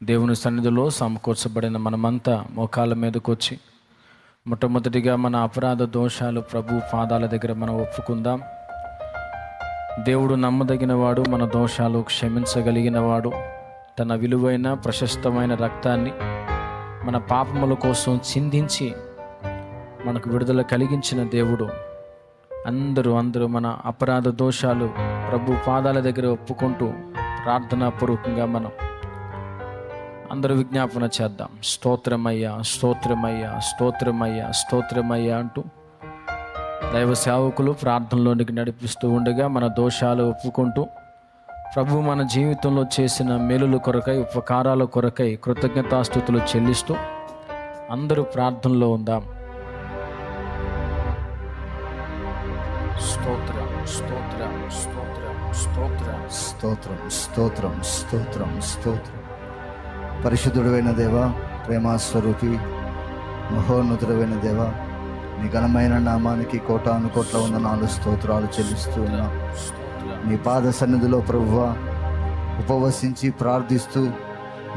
దేవుని సన్నిధిలో సమకూర్చబడిన మనమంతా మోకాళ్ళ మీదకి వచ్చి మొట్టమొదటిగా మన అపరాధ దోషాలు ప్రభు పాదాల దగ్గర మనం ఒప్పుకుందాం. దేవుడు నమ్మదగిన వాడు, మన దోషాలు క్షమించగలిగిన వాడు. తన విలువైన ప్రశస్తమైన రక్తాన్ని మన పాపముల కోసం చిందించి మనకు విడుదల కలిగించిన దేవుడు. అందరూ మన అపరాధ దోషాలు ప్రభు పాదాల దగ్గర ఒప్పుకుంటూ ప్రార్థనాపూర్వకంగా మనం అందరూ విజ్ఞాపన చేద్దాం. స్తోత్రమయ్యా, స్తోత్రమయ్యా, స్తోత్రమయ్యా, స్తోత్రమయ్యా అంటూ దైవ సేవకులు ప్రార్థనలోనికి నడిపిస్తూ ఉండగా మన దోషాలు ఒప్పుకుంటూ ప్రభు మన జీవితంలో చేసిన మేలుల కొరకై, ఉపకారాల కొరకై కృతజ్ఞతాస్తుతులు చెల్లిస్తూ అందరూ ప్రార్థనలో ఉందాం. స్తోత్రం, స్తోత్రం, స్తోత్రం, స్తోత్రం, స్తోత్రం, స్తోత్రం, స్తోత్రం, స్తోత్రం. పరిశుద్ధుడైన దేవ, ప్రేమాస్వరూపి, మహోన్నతుడైన దేవ, నీ ఘనమైన నామానికి కోటాను కోట్ల వందనాలు స్తోత్రాలు చెల్లిస్తూ ఉన్నాం. నీ పాద సన్నిధిలో ప్రభువా ఉపవసించి ప్రార్థిస్తూ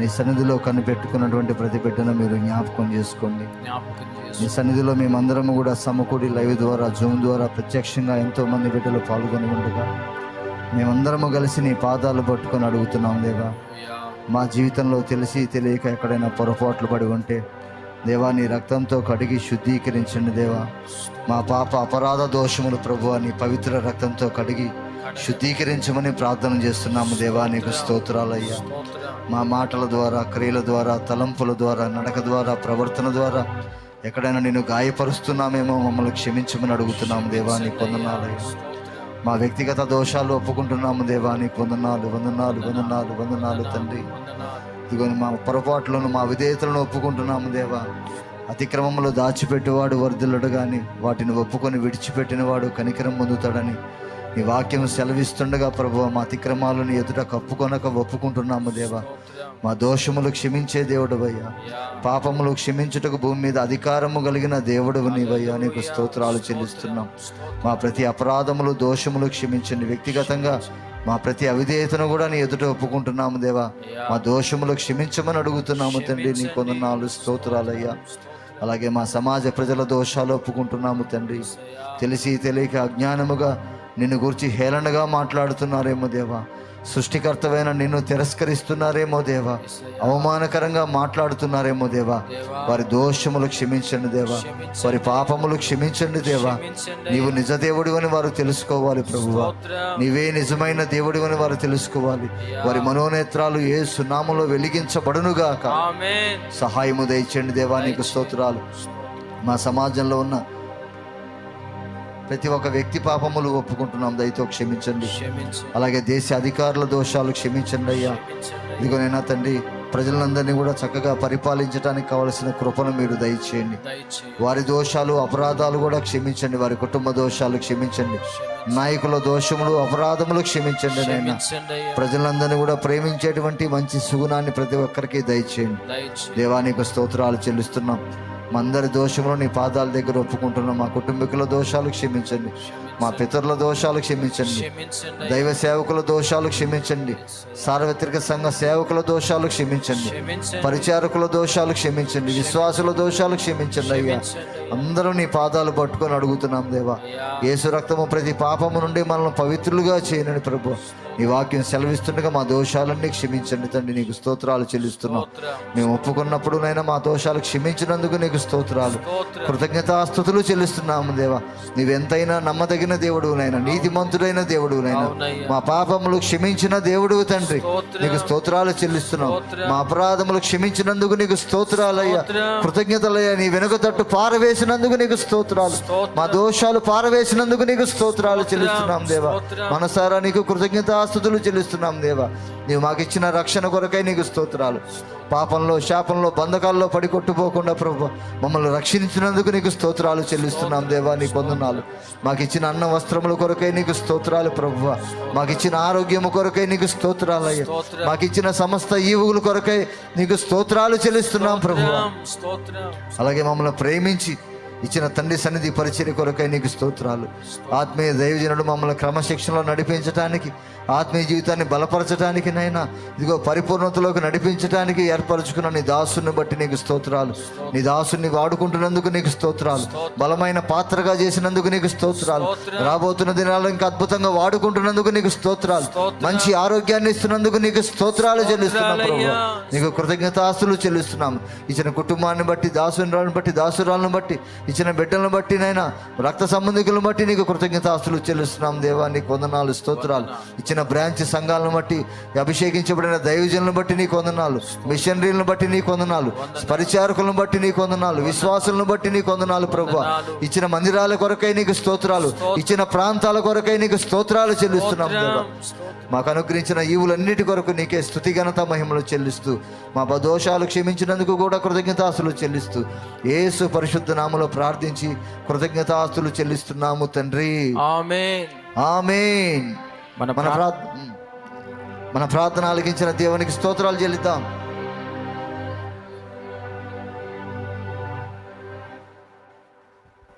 నీ సన్నిధిలో కనిపెట్టుకున్నటువంటి ప్రతి బిడ్డను మీరు జ్ఞాపకం చేసుకోండి. నీ సన్నిధిలో మేమందరము కూడా సమకూడి లైవ్ ద్వారా, జూమ్ ద్వారా ప్రత్యక్షంగా ఎంతోమంది బిడ్డలు పాల్గొని ఉండగా మేమందరము కలిసి నీ పాదాలు పట్టుకొని అడుగుతున్నాం దేవా. మా జీవితంలో తెలిసి తెలియక ఎక్కడైనా పొరపాట్లు పడి ఉంటే దేవా నీ రక్తంతో కడిగి శుద్ధీకరించండి దేవా. మా పాప అపరాధ దోషములు ప్రభువా నీ పవిత్ర రక్తంతో కడిగి శుద్ధీకరించమని ప్రార్థన చేస్తున్నాము దేవా. నీకు స్తోత్రాలయ్యా. మా మాటల ద్వారా, క్రియల ద్వారా, తలంపుల ద్వారా, నడక ద్వారా, ప్రవర్తన ద్వారా ఎక్కడైనా నేను గాయపరుస్తున్నామేమో మమ్మల్ని క్షమించమని అడుగుతున్నాము దేవా. నీ వందనాలయ్యా. మా వ్యక్తిగత దోషాలు ఒప్పుకుంటున్నాము దేవా. నీ వందనాలు, వందనాలు, వందనాలు, వందనాలు తండ్రి. ఇదిగో మా పొరపాట్లను, మా విధేయతలను ఒప్పుకుంటున్నాము దేవా. అతిక్రమములు దాచిపెట్టేవాడు వర్ధిల్లడు కానీ వాటిని ఒప్పుకొని విడిచిపెట్టినవాడు కనికరం పొందుతాడని నీ వాక్యం సెలవిస్తుండగా ప్రభువా మా అతిక్రమాలను ఎదుట కప్పుకొనక ఒప్పుకుంటున్నాము దేవా. మా దోషములు క్షమించే దేవుడవయ్యా. పాపములు క్షమించుటకు భూమి మీద అధికారము కలిగిన దేవుడవు నీవయ్యా. నీకు స్తోత్రాలు చెల్లిస్తున్నాం. మా ప్రతి అపరాధములు, దోషములు క్షమించండి. వ్యక్తిగతంగా మా ప్రతి అవిధేయతను కూడా నీ ఎదుట ఒప్పుకుంటున్నాము దేవా. మా దోషములు క్షమించమని అడుగుతున్నాము తండ్రి. నీ కొందనాలు స్తోత్రాలయ్యా. అలాగే మా సమాజ ప్రజల దోషాలు ఒప్పుకుంటున్నాము తండ్రి. తెలిసి తెలియక అజ్ఞానముగా నిన్ను గురించి హేళనగా మాట్లాడుతున్నారేమో దేవా. సృష్టికర్తవైన నిన్ను తిరస్కరిస్తున్నారేమో దేవా. అవమానకరంగా మాట్లాడుతున్నారేమో దేవా. వారి దోషములు క్షమించండి దేవా. వారి పాపములు క్షమించండి దేవా. నీవు నిజ దేవుడివని వారు తెలుసుకోవాలి ప్రభువా. నీవే నిజమైన దేవుడివని వారు తెలుసుకోవాలి. వారి మనోనేత్రాలు యేసు నామములో వెలిగించబడునుగాక. సహాయము దయచేయండి దేవా. నీకు స్తోత్రాలు. మా సమాజంలో ఉన్న ప్రతి ఒక్క వ్యక్తి పాపములు ఒప్పుకుంటున్నాం, దయతో క్షమించండి. అలాగే దేశ అధికారుల దోషాలు క్షమించండి అయ్యా. ఇదిగోనైనా తండ్రి, ప్రజలందరినీ కూడా చక్కగా పరిపాలించడానికి కావలసిన కృపను మీరు దయచేయండి. వారి దోషాలు, అపరాధాలు కూడా క్షమించండి. వారి కుటుంబ దోషాలు క్షమించండి. నాయకుల దోషములు, అపరాధములు క్షమించండి నైనా. ప్రజలందరినీ కూడా ప్రేమించేటువంటి మంచి సుగుణాన్ని ప్రతి ఒక్కరికి దయచేయండి. దేవానికి స్తోత్రాలు చెల్లిస్తున్నాం. మా అందరి దోషములు నీ పాదాల దగ్గర ఒప్పుకుంటున్నాం. మా కుటుంబీకుల దోషాలు క్షమించండి. మా పితరుల దోషాలు క్షమించండి. దైవ సేవకుల దోషాలు క్షమించండి. సార్వత్రిక సంఘ సేవకుల దోషాలు క్షమించండి. పరిచారకుల దోషాలు క్షమించండి. విశ్వాసుల దోషాలు క్షమించండి అయ్యా. అందరూ నీ పాదాలు పట్టుకొని అడుగుతున్నాం దేవా. యేసు రక్తము ప్రతి పాపము నుండి మనల్ని పవిత్రులుగా చేయనని ప్రభు నీ వాక్యం సెలవిస్తుండగా మా దోషాలన్నీ క్షమించండి తండ్రి. నీకు స్తోత్రాలు చెల్లిస్తున్నాం. మేము ఒప్పుకున్నప్పుడు నైనా మా దోషాలు క్షమించినందుకు నీకు స్తోత్రాలు, కృతజ్ఞతాస్తుతులు చెల్లిస్తున్నాము దేవా. నీవెంతైనా నమ్మదగిన దేవుడు నైనా, నీతిమంతుడైన దేవుడు నైనా, మా పాపములు క్షమించిన దేవుడు తండ్రి. నీకు స్తోత్రాలు చెల్లిస్తున్నాం. మా అపరాధములు క్షమించినందుకు నీకు స్తోత్రాలయ్యా. కృతజ్ఞతలయ్యా. నీ వెనుక తట్టు పారవేసినందుకు నీకు స్తోత్రాలు. మా దోషాలు పారవేసినందుకు నీకు స్తోత్రాలు చెల్లిస్తున్నాం దేవా. మనసారా నీకు కృతజ్ఞతాస్తుతులు చెల్లిస్తున్నాం దేవా. నీవు మాకు ఇచ్చిన రక్షణ కొరకై నీకు స్తోత్రాలు. పాపంలో, శాపంలో, బంధకాల్లో పడి కొట్టుపోకుండా ప్రభు మమ్మల్ని రక్షించినందుకు నీకు స్తోత్రాలు చెల్లిస్తున్నాం దేవా. నీ వందనాలు. మాకు ఇచ్చిన అన్న వస్త్రముల కొరకై నీకు స్తోత్రాలు ప్రభువ. మాకు ఇచ్చిన ఆరోగ్యము కొరకై నీకు స్తోత్రాలు అయ్యా. మాకు ఇచ్చిన సమస్త ఈవుల కొరకై నీకు స్తోత్రాలు చెల్లిస్తున్నాం ప్రభువ. అలాగే మమ్మల్ని ప్రేమించి ఇచ్చిన తండ్రి సన్నిధి పరిచర్య కొరకై నీకు స్తోత్రాలు. ఆత్మీయ దైవజనుడు మమ్మల్ని క్రమశిక్షణలో నడిపించడానికి, ఆత్మీయ జీవితాన్ని బలపరచడానికి నైనా ఇదిగో పరిపూర్ణతలోకి నడిపించడానికి ఏర్పరచుకున్న నీ దాసుని బట్టి నీకు స్తోత్రాలు. నీ దాసుని వాడుకుంటున్నందుకు నీకు స్తోత్రాలు. బలమైన పాత్రగా చేసినందుకు నీకు స్తోత్రాలు. రాబోతున్న దినాల్లో ఇంకా అద్భుతంగా వాడుకుంటున్నందుకు నీకు స్తోత్రాలు. మంచి ఆరోగ్యాన్ని ఇస్తున్నందుకు నీకు స్తోత్రాలు చెల్లిస్తున్నాం ప్రభు. నీకు కృతజ్ఞతాస్తులు చెల్లిస్తున్నాం. ఇచ్చిన కుటుంబాన్ని బట్టి, దాసురాలను బట్టి, దాసురాలను బట్టి, ఇచ్చిన బిడ్డలను బట్టి నైనా రక్త సంబంధికులను బట్టి నీకు కృతజ్ఞతాస్తులు చెల్లిస్తున్నాం దేవా. నీకు వందనాలు, స్తోత్రాలు. ఇచ్చిన బ్రాంచ్ సంఘాలను బట్టి, అభిషేకించబడిన దైవజనులను బట్టి నీకు వందనాలు. మిషనరీలను బట్టి నీకు వందనాలు. పరిచారకులను బట్టి నీకు వందనాలు. విశ్వాసులను బట్టి నీకు వందనాలు ప్రభు. ఇచ్చిన మందిరాల కొరకై నీకు స్తోత్రాలు. ఇచ్చిన ప్రాంతాల కొరకై నీకు స్తోత్రాలు చెల్లిస్తున్నాం దేవా. మాకు అనుగ్రహించిన ఈవులన్నిటి కొరకు నీకే స్తుతి ఘనత మహిమలు చెల్లిస్తూ, మా దోషాలు క్షమించినందుకు కూడా కృతజ్ఞతాస్తులు చెల్లిస్తూ, యేసు పరిశుద్ధ నామములో ప్రార్థించి కృతజ్ఞతాస్తులు చెల్లిస్తున్నాము తండ్రి. ఆమేన్. ఆమేన్. మన ప్రార్థన ఆలకించిన దేవునికి స్తోత్రాలు చెల్లిద్దాం.